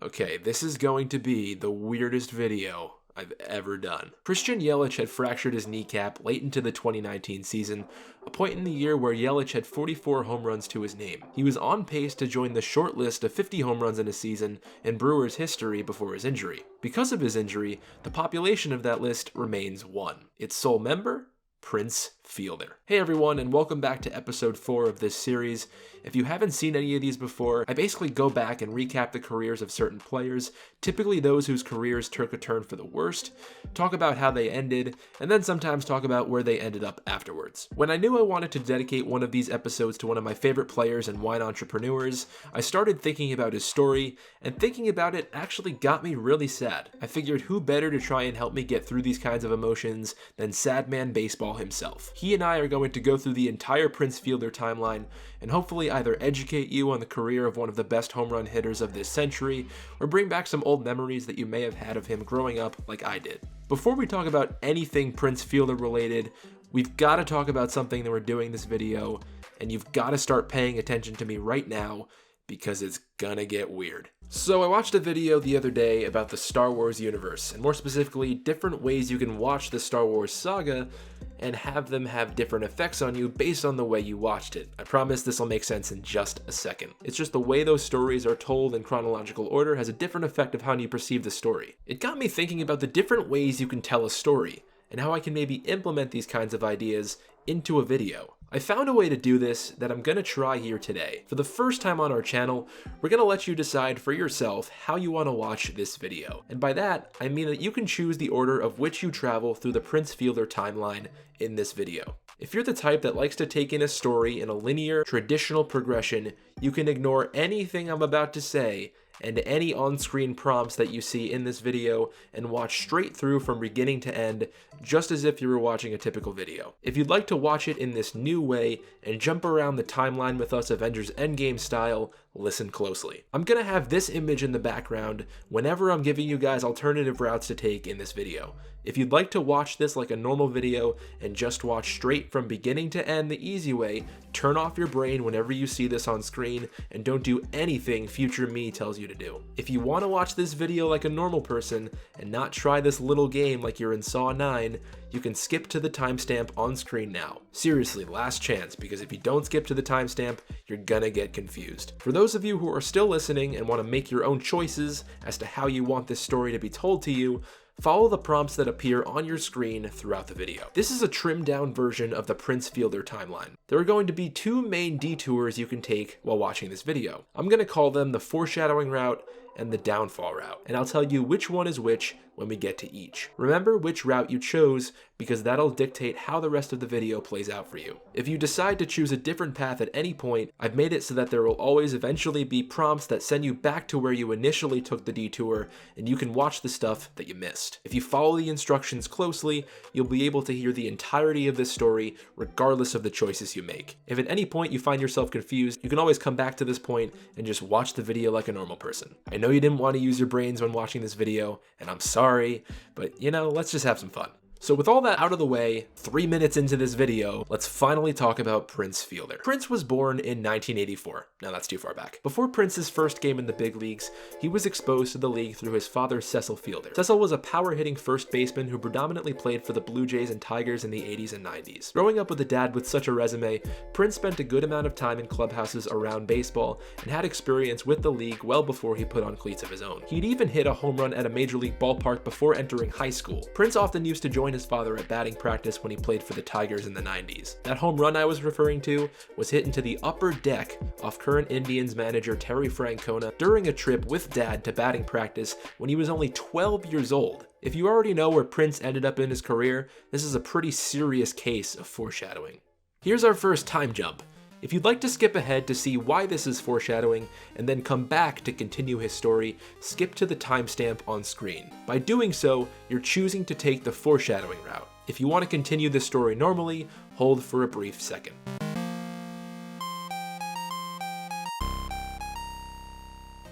Okay, this is going to be the weirdest video I've ever done. Christian Yelich had fractured his kneecap late into the 2019 season, a point in the year where Yelich had 44 home runs to his name. He was on pace to join the short list of 50 home runs in a season in Brewers history before his injury. Because of his injury, the population of that list remains 1. Its sole member? Prince Fielder. Hey everyone, and welcome back to episode 4 of this series. If you haven't seen any of these before, I basically go back and recap the careers of certain players, typically those whose careers took a turn for the worst, talk about how they ended, and then sometimes talk about where they ended up afterwards. When I knew I wanted to dedicate one of these episodes to one of my favorite players and wine entrepreneurs, I started thinking about his story, and thinking about it actually got me really sad. I figured who better to try and help me get through these kinds of emotions than Sadman Baseball himself. He and I are going to go through the entire Prince Fielder timeline and hopefully either educate you on the career of one of the best home run hitters of this century, or bring back some old memories that you may have had of him growing up like I did. Before we talk about anything Prince Fielder related, we've got to talk about something that we're doing this video, and you've got to start paying attention to me right now, because it's gonna get weird. So I watched a video the other day about the Star Wars universe, and more specifically, different ways you can watch the Star Wars saga and have them have different effects on you based on the way you watched it. I promise this will make sense in just a second. It's just the way those stories are told in chronological order has a different effect of how you perceive the story. It got me thinking about the different ways you can tell a story, and how I can maybe implement these kinds of ideas into a video. I found a way to do this that I'm gonna try here today. For the first time on our channel, we're gonna let you decide for yourself how you wanna watch this video. And by that, I mean that you can choose the order of which you travel through the Prince Fielder timeline in this video. If you're the type that likes to take in a story in a linear, traditional progression, you can ignore anything I'm about to say and any on-screen prompts that you see in this video and watch straight through from beginning to end, just as if you were watching a typical video. If you'd like to watch it in this new way and jump around the timeline with us Avengers Endgame style, listen closely. I'm gonna have this image in the background whenever I'm giving you guys alternative routes to take in this video. If you'd like to watch this like a normal video and just watch straight from beginning to end the easy way, turn off your brain whenever you see this on screen and don't do anything future me tells you to do. If you want to watch this video like a normal person and not try this little game like you're in Saw 9, you can skip to the timestamp on screen now. Seriously, last chance, because if you don't skip to the timestamp, you're gonna get confused. For those of you who are still listening and want to make your own choices as to how you want this story to be told to you, follow the prompts that appear on your screen throughout the video. This is a trimmed down version of the Prince Fielder timeline. There are going to be 2 main detours you can take while watching this video. I'm going to call them the foreshadowing route and the downfall route, and I'll tell you which one is which when we get to each. Remember which route you chose, because that'll dictate how the rest of the video plays out for you. If you decide to choose a different path at any point, I've made it so that there will always eventually be prompts that send you back to where you initially took the detour, and you can watch the stuff that you missed. If you follow the instructions closely, you'll be able to hear the entirety of this story, regardless of the choices you make. If at any point you find yourself confused, you can always come back to this point and just watch the video like a normal person. I know you didn't want to use your brains when watching this video, and I'm sorry, but let's just have some fun. So with all that out of the way, 3 minutes into this video, let's finally talk about Prince Fielder. Prince was born in 1984. Now that's too far back. Before Prince's first game in the big leagues, he was exposed to the league through his father, Cecil Fielder. Cecil was a power-hitting first baseman who predominantly played for the Blue Jays and Tigers in the 80s and 90s. Growing up with a dad with such a resume, Prince spent a good amount of time in clubhouses around baseball and had experience with the league well before he put on cleats of his own. He'd even hit a home run at a major league ballpark before entering high school. Prince often used to join his father at batting practice when he played for the Tigers in the 90s. That home run I was referring to was hit into the upper deck off current Indians manager Terry Francona during a trip with Dad to batting practice when he was only 12 years old. If you already know where Prince ended up in his career, this is a pretty serious case of foreshadowing. Here's our first time jump. If you'd like to skip ahead to see why this is foreshadowing and then come back to continue his story, skip to the timestamp on screen. By doing so, you're choosing to take the foreshadowing route. If you want to continue this story normally, hold for a brief second.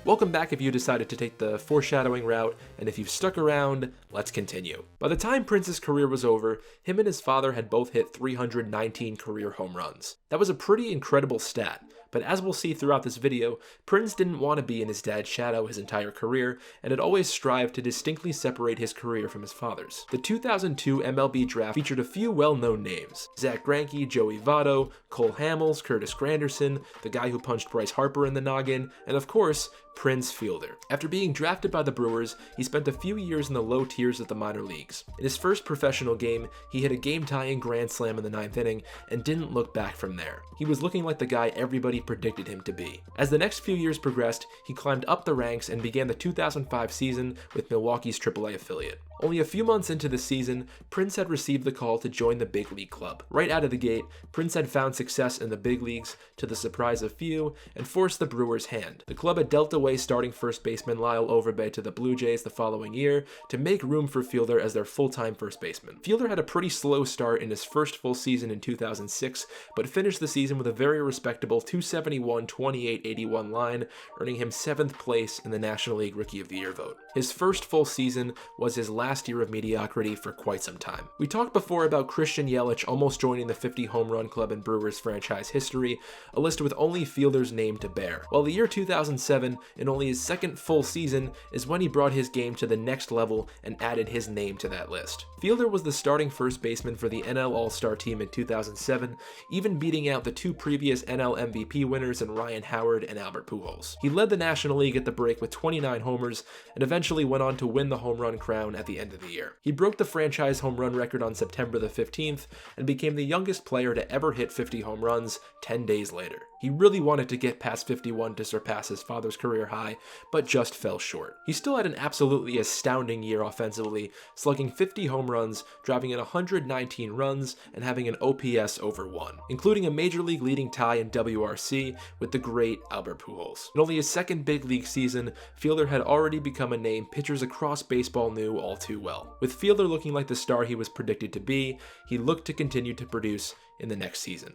Welcome back if you decided to take the foreshadowing route, and if you've stuck around, let's continue. By the time Prince's career was over, him and his father had both hit 319 career home runs. That was a pretty incredible stat, But as we'll see throughout this video, Prince didn't want to be in his dad's shadow his entire career, and had always strived to distinctly separate his career from his father's. The 2002 MLB draft featured a few well-known names: Zack Greinke, Joey Votto, Cole Hamels, Curtis Granderson, the guy who punched Bryce Harper in the noggin, and of course, Prince Fielder. After being drafted by the Brewers, he spent a few years in the low tiers of the minor leagues. In his first professional game, he hit a game-tying grand slam in the 9th inning and didn't look back from there. He was looking like the guy everybody predicted him to be. As the next few years progressed, he climbed up the ranks and began the 2005 season with Milwaukee's AAA affiliate. Only a few months into the season, Prince had received the call to join the big league club. Right out of the gate, Prince had found success in the big leagues, to the surprise of few, and forced the Brewers' hand. The club had dealt away starting first baseman Lyle Overbay to the Blue Jays the following year to make room for Fielder as their full-time first baseman. Fielder had a pretty slow start in his first full season in 2006, but finished the season with a very respectable 271, 28, 81 line, earning him 7th place in the National League Rookie of the Year vote. His first full season was his last year of mediocrity for quite some time. We talked before about Christian Yelich almost joining the 50 home run club in Brewers franchise history, a list with only Fielder's name to bear. While the year 2007, in only his second full season, is when he brought his game to the next level and added his name to that list. Fielder was the starting first baseman for the NL All-Star team in 2007, even beating out the two previous NL MVP winners in Ryan Howard and Albert Pujols. He led the National League at the break with 29 homers and eventually went on to win the home run crown at the end of the year. He broke the franchise home run record on September the 15th and became the youngest player to ever hit 50 home runs 10 days later. He really wanted to get past 51 to surpass his father's career high, but just fell short. He still had an absolutely astounding year offensively, slugging 50 home runs, driving in 119 runs, and having an OPS over 1, including a major league leading tie in WRC with the great Albert Pujols. In only his second big league season, Fielder had already become a name pitchers across baseball knew all too well. With Fielder looking like the star he was predicted to be, he looked to continue to produce in the next season.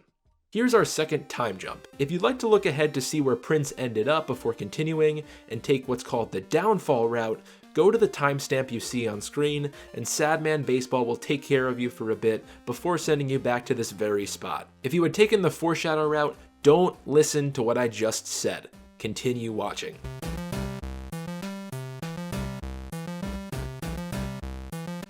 Here's our second time jump. If you'd like to look ahead to see where Prince ended up before continuing and take what's called the downfall route, go to the timestamp you see on screen, and Sadman Baseball will take care of you for a bit before sending you back to this very spot. If you had taken the foreshadow route, don't listen to what I just said. Continue watching.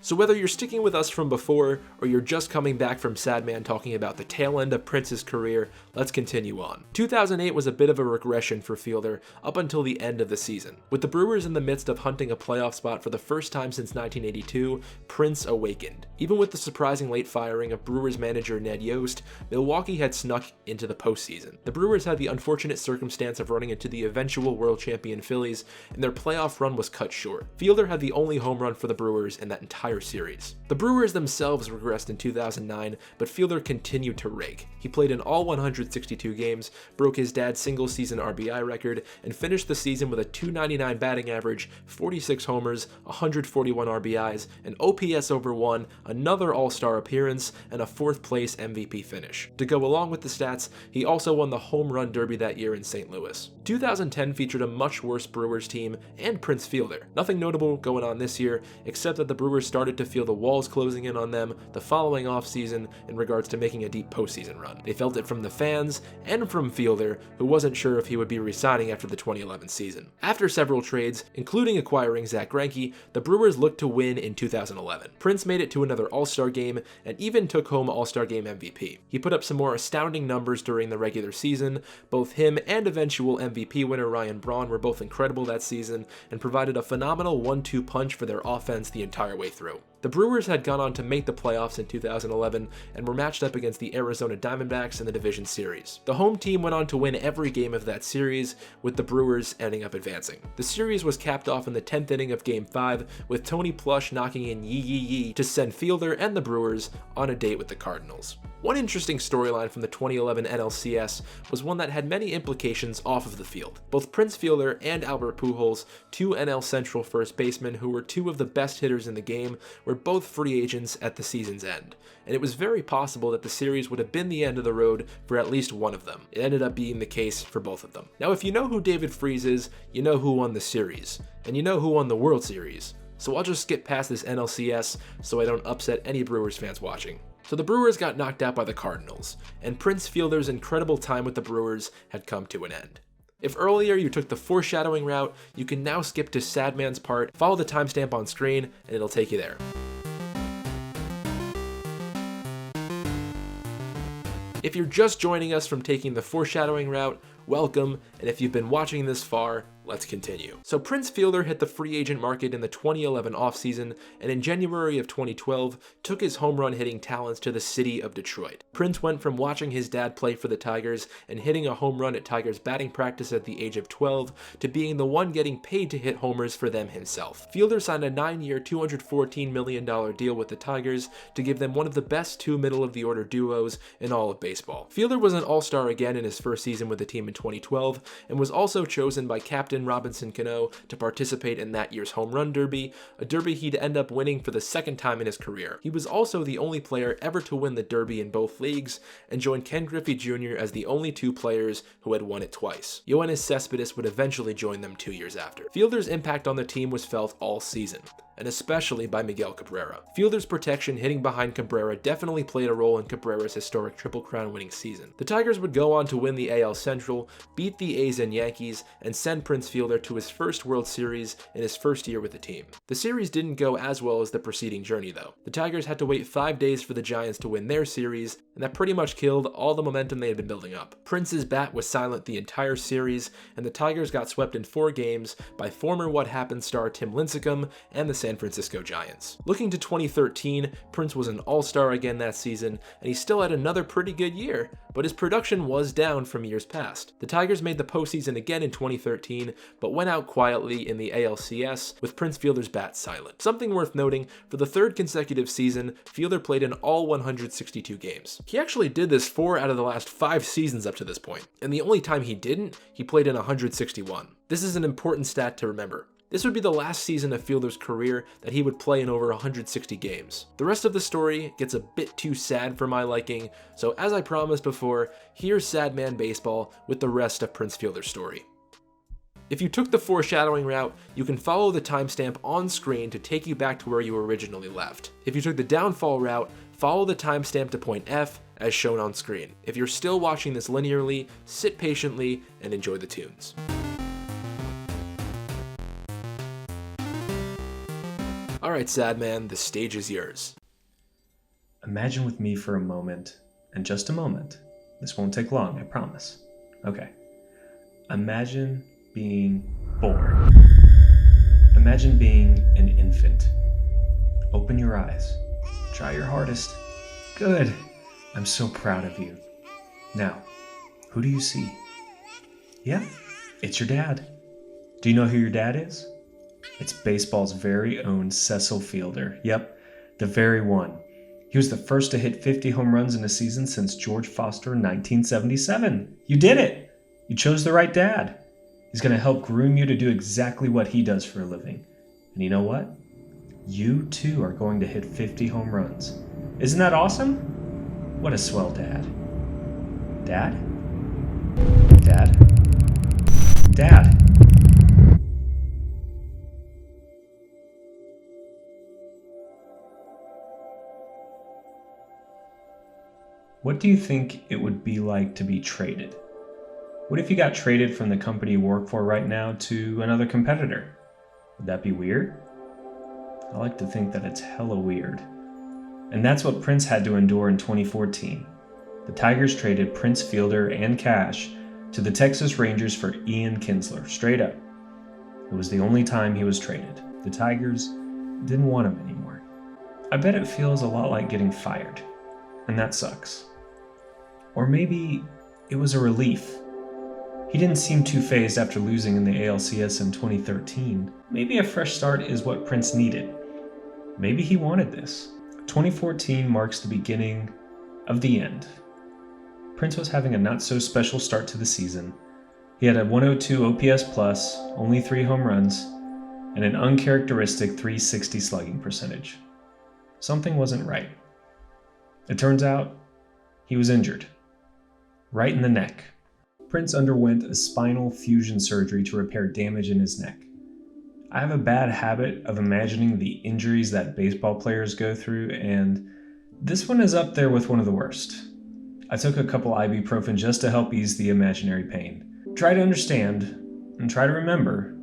So whether you're sticking with us from before, or you're just coming back from Sadman talking about the tail end of Prince's career, let's continue on. 2008 was a bit of a regression for Fielder up until the end of the season. With the Brewers in the midst of hunting a playoff spot for the first time since 1982, Prince awakened. Even with the surprising late firing of Brewers manager Ned Yost, Milwaukee had snuck into the postseason. The Brewers had the unfortunate circumstance of running into the eventual world champion Phillies, and their playoff run was cut short. Fielder had the only home run for the Brewers in that entire series. The Brewers themselves regressed in 2009, but Fielder continued to rake. He played in all 162 games, broke his dad's single-season RBI record, and finished the season with a .299 batting average, 46 homers, 141 RBIs, an OPS over 1, another All-Star appearance, and a 4th-place MVP finish. To go along with the stats, he also won the Home Run Derby that year in St. Louis. 2010 featured a much worse Brewers team and Prince Fielder. Nothing notable going on this year, except that the Brewers started to feel the walls closing in on them the following offseason in regards to making a deep postseason run. They felt it from the fans and from Fielder, who wasn't sure if he would be resigning after the 2011 season. After several trades, including acquiring Zack Greinke, the Brewers looked to win in 2011. Prince made it to another All-Star game and even took home All-Star Game MVP. He put up some more astounding numbers during the regular season. Both him and eventual MVP winner Ryan Braun were both incredible that season and provided a phenomenal 1-2 punch for their offense the entire way through. The Brewers had gone on to make the playoffs in 2011 and were matched up against the Arizona Diamondbacks in the division series. The home team went on to win every game of that series, with the Brewers ending up advancing. The series was capped off in the 10th inning of Game 5, with Tony Plush knocking in yee yee yee to send Fielder and the Brewers on a date with the Cardinals. One interesting storyline from the 2011 NLCS was one that had many implications off of the field. Both Prince Fielder and Albert Pujols, two NL Central first basemen who were two of the best hitters in the game, were both free agents at the season's end, and it was very possible that the series would have been the end of the road for at least one of them. It ended up being the case for both of them. Now, if you know who David Freese is, you know who won the series, and you know who won the World Series, so I'll just skip past this NLCS so I don't upset any Brewers fans watching. So the Brewers got knocked out by the Cardinals, and Prince Fielder's incredible time with the Brewers had come to an end. If earlier you took the foreshadowing route, you can now skip to Sadman's part, follow the timestamp on screen, and it'll take you there. If you're just joining us from taking the foreshadowing route, welcome, and if you've been watching this far, let's continue. So Prince Fielder hit the free agent market in the 2011 offseason, and in January of 2012, took his home run hitting talents to the city of Detroit. Prince went from watching his dad play for the Tigers and hitting a home run at Tigers batting practice at the age of 12 to being the one getting paid to hit homers for them himself. Fielder signed a 9-year, $214 million deal with the Tigers to give them one of the best two middle-of-the-order duos in all of baseball. Fielder was an all-star again in his first season with the team in 2012 and was also chosen by Captain Robinson Cano to participate in that year's home run derby, a derby he'd end up winning for the second time in his career. He was also the only player ever to win the derby in both leagues and joined Ken Griffey Jr. as the only two players who had won it twice. Yoenis Cespedes would eventually join them 2 years after. Fielder's impact on the team was felt all season, and especially by Miguel Cabrera. Fielder's protection hitting behind Cabrera definitely played a role in Cabrera's historic Triple Crown winning season. The Tigers would go on to win the AL Central, beat the A's and Yankees, and send Prince Fielder to his first World Series in his first year with the team. The series didn't go as well as the preceding journey though. The Tigers had to wait 5 days for the Giants to win their series, and that pretty much killed all the momentum they had been building up. Prince's bat was silent the entire series, and the Tigers got swept in 4 games by former What Happened star Tim Lincecum and the San Francisco Giants. Looking to 2013, Prince was an all-star again that season, and he still had another pretty good year, but his production was down from years past. The Tigers made the postseason again in 2013, but went out quietly in the ALCS with Prince Fielder's bat silent. Something worth noting, for the 3rd consecutive season, Fielder played in all 162 games. He actually did this 4 out of the last 5 seasons up to this point, and the only time he didn't, he played in 161. This is an important stat to remember. This would be the last season of Fielder's career that he would play in over 160 games. The rest of the story gets a bit too sad for my liking, so as I promised before, here's Sadman Baseball with the rest of Prince Fielder's story. If you took the foreshadowing route, you can follow the timestamp on screen to take you back to where you originally left. If you took the downfall route, follow the timestamp to point F as shown on screen. If you're still watching this linearly, sit patiently and enjoy the tunes. Alright, Sadman, the stage is yours. Imagine with me for a moment, and just a moment. This won't take long, I promise. Okay. Imagine being born. Imagine being an infant. Open your eyes. Try your hardest. Good. I'm so proud of you. Now, who do you see? Yeah, it's your dad. Do you know who your dad is? It's baseball's very own Cecil Fielder. Yep, the very one. He was the first to hit 50 home runs in a season since George Foster in 1977. You did it! You chose the right dad. He's going to help groom you to do exactly what he does for a living. And you know what? You too are going to hit 50 home runs. Isn't that awesome? What a swell dad. Dad? Dad? Dad? What do you think it would be like to be traded? What if you got traded from the company you work for right now to another competitor? Would that be weird? I like to think that it's hella weird. And that's what Prince had to endure in 2014. The Tigers traded Prince Fielder and cash to the Texas Rangers for Ian Kinsler, straight up. It was the only time he was traded. The Tigers didn't want him anymore. I bet it feels a lot like getting fired, and that sucks. Or maybe it was a relief. He didn't seem too fazed after losing in the ALCS in 2013. Maybe a fresh start is what Prince needed. Maybe he wanted this. 2014 marks the beginning of the end. Prince was having a not-so-special start to the season. He had a 102 OPS plus, only 3 home runs, and an uncharacteristic .360 slugging percentage. Something wasn't right. It turns out he was injured. Right in the neck. Prince underwent a spinal fusion surgery to repair damage in his neck. I have a bad habit of imagining the injuries that baseball players go through, and This one is up there with one of the worst. I took a couple ibuprofen just to help ease the imaginary pain. Try to understand, and try to remember,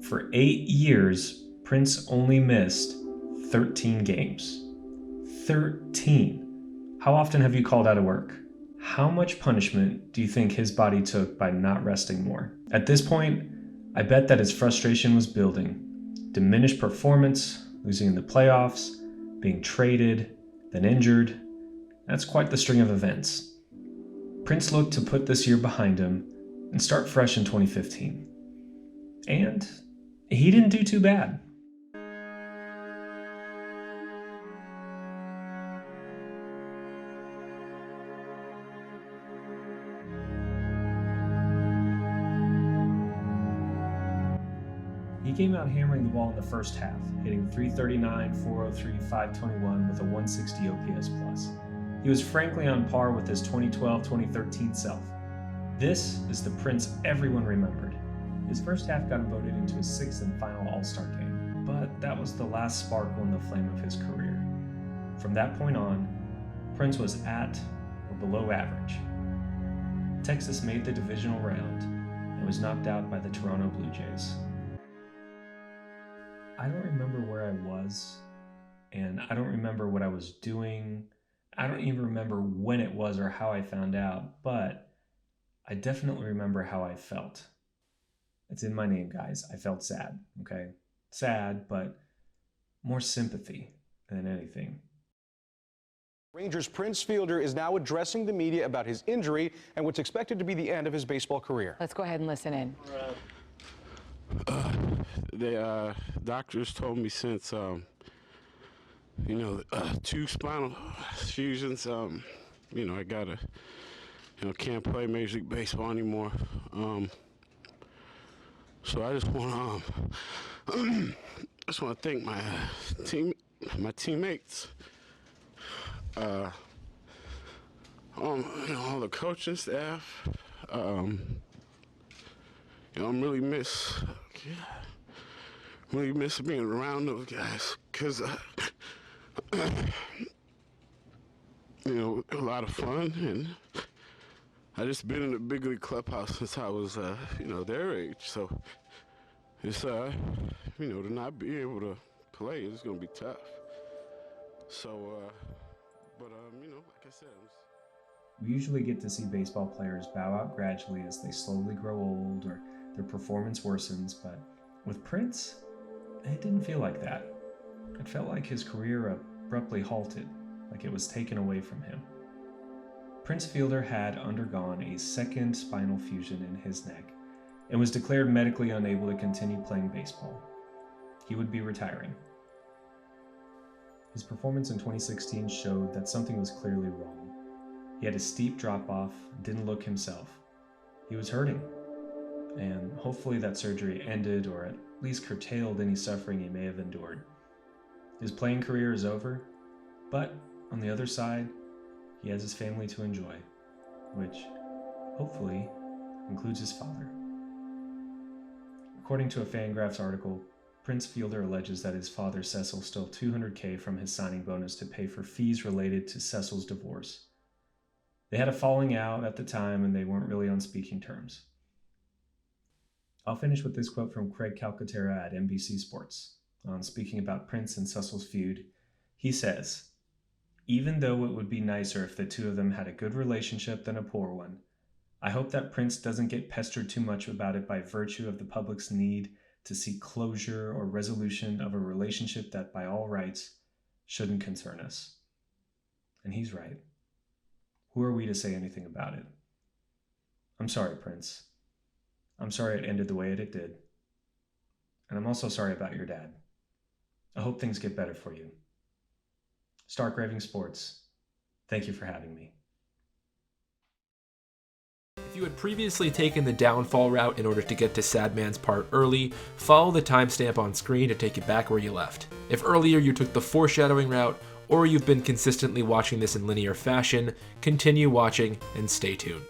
for 8 years, Prince only missed 13 games. 13! How often have you called out of work? How much punishment do you think his body took by not resting more? At this point, I bet that his frustration was building. Diminished performance, losing in the playoffs, being traded, then injured. That's quite the string of events. Prince looked to put this year behind him and start fresh in 2015. And he didn't do too bad. He came out hammering the ball in the first half, hitting .339, .403, .521 with a .160 OPS plus. He was frankly on par with his 2012-2013 self. This is the Prince everyone remembered. His first half got him voted into his 6th and final All-Star game, but that was the last sparkle in the flame of his career. From that point on, Prince was at or below average. Texas made the divisional round and was knocked out by the Toronto Blue Jays. I don't remember where I was, and I don't remember what I was doing. I don't even remember when it was or how I found out, but I definitely remember how I felt. It's in my name, guys. I felt sad, okay? Sad, but more sympathy than anything. Rangers' Prince Fielder is now addressing the media about his injury and what's expected to be the end of his baseball career. Let's go ahead and listen in. The doctors told me since, 2 spinal fusions, I gotta, can't play Major League Baseball anymore. So I just want to thank my teammates, all the coaching staff. I'm really miss being around those guys because, a lot of fun, and I just been in the big league clubhouse since I was, their age. So it's, to not be able to play is gonna be tough. So, like I said. We usually get to see baseball players bow out gradually as they slowly grow old or their performance worsens, but with Prince, it didn't feel like that. It felt like his career abruptly halted, like it was taken away from him. Prince Fielder had undergone a 2nd spinal fusion in his neck and was declared medically unable to continue playing baseball. He would be retiring. His performance in 2016 showed that something was clearly wrong. He had a steep drop-off, didn't look himself. He was hurting, and hopefully that surgery ended or at least curtailed any suffering he may have endured. His playing career is over, but on the other side, he has his family to enjoy, which hopefully includes his father. According to a Fangraphs article, Prince Fielder alleges that his father Cecil stole $200K from his signing bonus to pay for fees related to Cecil's divorce. They had a falling out at the time and they weren't really on speaking terms. I'll finish with this quote from Craig Calcaterra at NBC Sports. On speaking about Prince and Cecil's feud, he says, "Even though it would be nicer if the two of them had a good relationship than a poor one, I hope that Prince doesn't get pestered too much about it by virtue of the public's need to seek closure or resolution of a relationship that by all rights shouldn't concern us." And he's right. Who are we to say anything about it? I'm sorry, Prince. I'm sorry it ended the way it did. And I'm also sorry about your dad. I hope things get better for you. Stark Raving Sports, thank you for having me. If you had previously taken the downfall route in order to get to Sadman's part early, follow the timestamp on screen to take you back where you left. If earlier you took the foreshadowing route, or you've been consistently watching this in linear fashion, continue watching and stay tuned.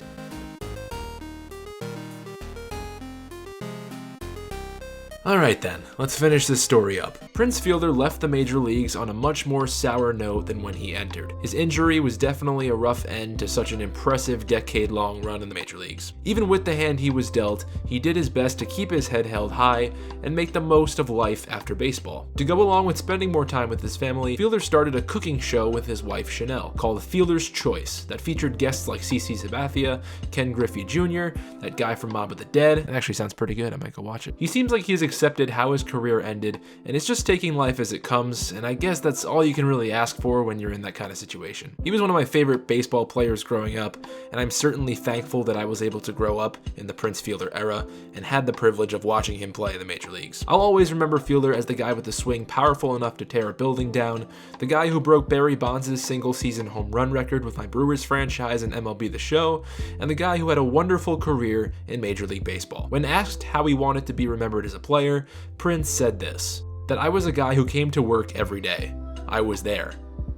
Alright then, let's finish this story up. Prince Fielder left the major leagues on a much more sour note than when he entered. His injury was definitely a rough end to such an impressive decade-long run in the major leagues. Even with the hand he was dealt, he did his best to keep his head held high and make the most of life after baseball. To go along with spending more time with his family, Fielder started a cooking show with his wife Chanel called Fielder's Choice that featured guests like Cecil Sabathia, Ken Griffey Jr., that guy from Mob of the Dead. It actually sounds pretty good, I might go watch it. He seems like he's accepted how his career ended and is just taking life as it comes, and I guess that's all you can really ask for when you're in that kind of situation. He was one of my favorite baseball players growing up, and I'm certainly thankful that I was able to grow up in the Prince Fielder era and had the privilege of watching him play in the major leagues. I'll always remember Fielder as the guy with the swing powerful enough to tear a building down, the guy who broke Barry Bonds' single-season home run record with my Brewers franchise and MLB The Show, and the guy who had a wonderful career in Major League Baseball. When asked how he wanted to be remembered as a player, Prince said this, that I was a guy who came to work every day. I was there.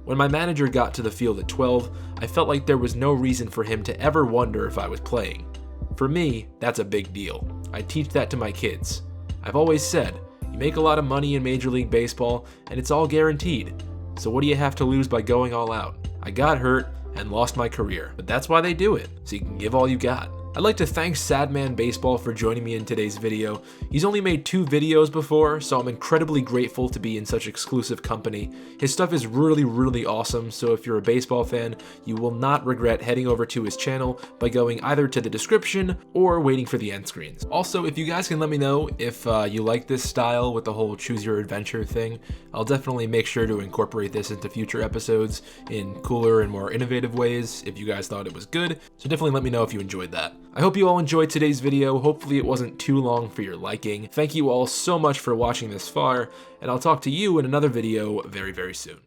When my manager got to the field at 12, I felt like there was no reason for him to ever wonder if I was playing. For me, that's a big deal. I teach that to my kids. I've always said, you make a lot of money in Major League Baseball, and it's all guaranteed. So what do you have to lose by going all out? I got hurt and lost my career, but that's why they do it, so you can give all you got. I'd like to thank Sadman Baseball for joining me in today's video. He's only made 2 videos before, so I'm incredibly grateful to be in such exclusive company. His stuff is really awesome, so if you're a baseball fan, you will not regret heading over to his channel by going either to the description or waiting for the end screens. Also, if you guys can let me know if you like this style with the whole choose your adventure thing, I'll definitely make sure to incorporate this into future episodes in cooler and more innovative ways if you guys thought it was good, so definitely let me know if you enjoyed that. I hope you all enjoyed today's video. Hopefully it wasn't too long for your liking. Thank you all so much for watching this far, and I'll talk to you in another video very soon.